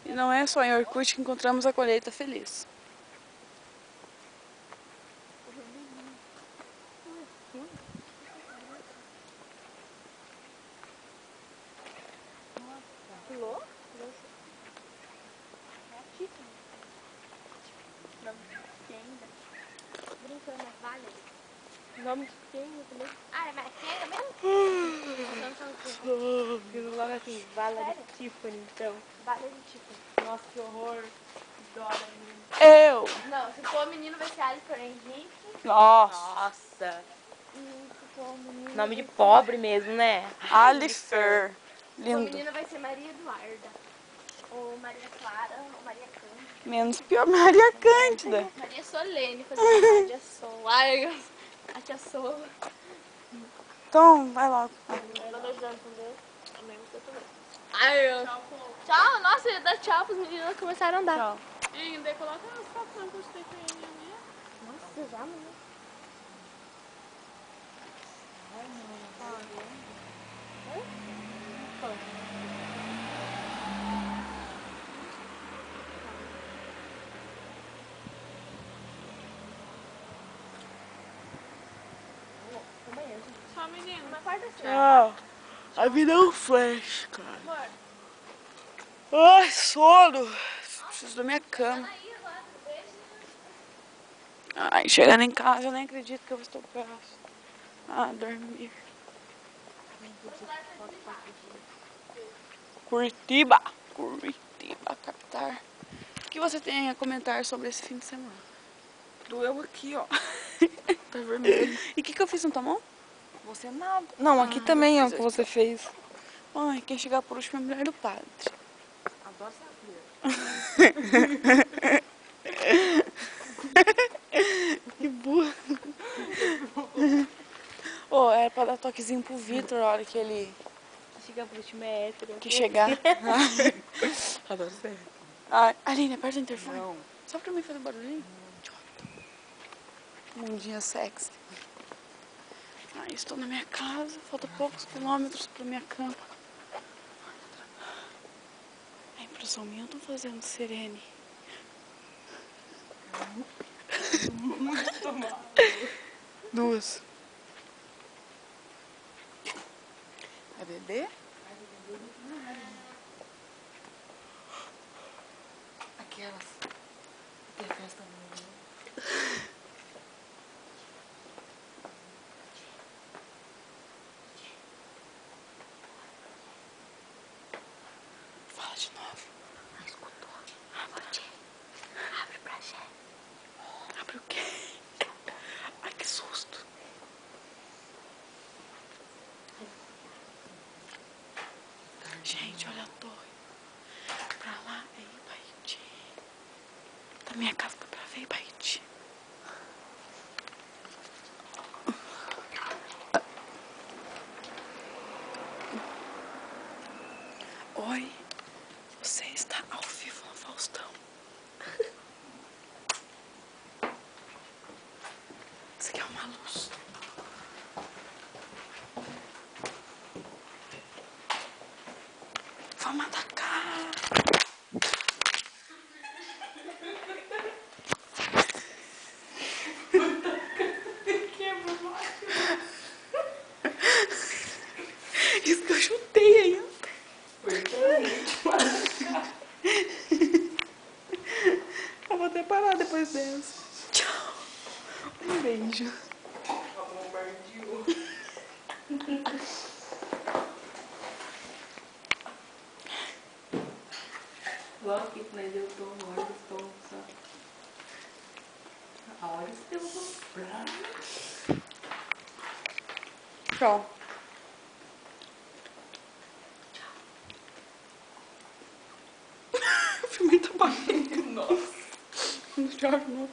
E não é só em Orkut que encontramos a colheita feliz. Pulou? Nome de quem ainda? Brincando, é Valerie. Nome de quem ainda também? Ah, mas quem ainda mesmo? Viu logo assim, Valerie Tiffany, então. Valerie Tiffany. Nossa, que horror. Dora, Eu! não, se for menino vai ser Alisson Henrique. Nossa! E se for menino... Nome de pobre mesmo, né? Alifer. Se for Lindo. menino vai ser Maria Eduarda. Ou Maria Clara, ou Maria Cândida. Menos pior, Maria Cândida. Maria Solene, fazendo a Tia Sol. Ai, a Tia Sol. Então, vai logo. Ela vai ajudando com Deus. Amém, você também. Ai, tchau, nossa, ia dar tchau pros meninos que começaram a andar. Tchau. E ainda coloca os papéis que eu gostei pra ele ali. Nossa, já, mano. Só menino. Uma quarta assim. Tchau. A vida é um flash, cara. Amor. Ai, sono. Preciso da minha cama. Aí agora, beijo. Ai, chegando em casa, eu nem acredito que eu estou próximo. Ah, dormir. Curitiba. Curitiba, capital. O que você tem a comentar sobre esse fim de semana? Doeu aqui, ó. Tá vermelho. E o que eu fiz no tua mão? Você nada. Não, aqui também, ó, o que você fez. Ai, quem chegar por último é a mulher do padre. Adoro saber. Que burra. Ô, era pra dar toquezinho pro Vitor, a hora que ele... Chega por último é hétero. Que chegar. Adoro ser. Ai, Aline, aperta o interfone. Não. Só pra mim fazer um barulhinho. Mundinha sexy. Ai, estou na minha casa, falta poucos quilômetros pra minha cama. A impressão minha, eu tô fazendo serene. Muito mal. Duas. Vai beber? Aquelas. Tem festa no... Fala de novo. Não escutou. Abre. Abre pra gente. Abre o quê? Ai, que susto. Gente, olha a torre. Pra lá é Ibaiti. Da minha casa pra ver Ibaiti. Oi, você está ao vivo no Faustão. Isso aqui é uma luz. Vamos atacar. Isso que eu chutei ainda. Eu vou até parar depois dessa. Tchau. Um beijo. Logo que mas eu tô morto, estou só. A hora que eu vou comprar. Tchau. O filme tá batendo. Nossa. Tchau, não.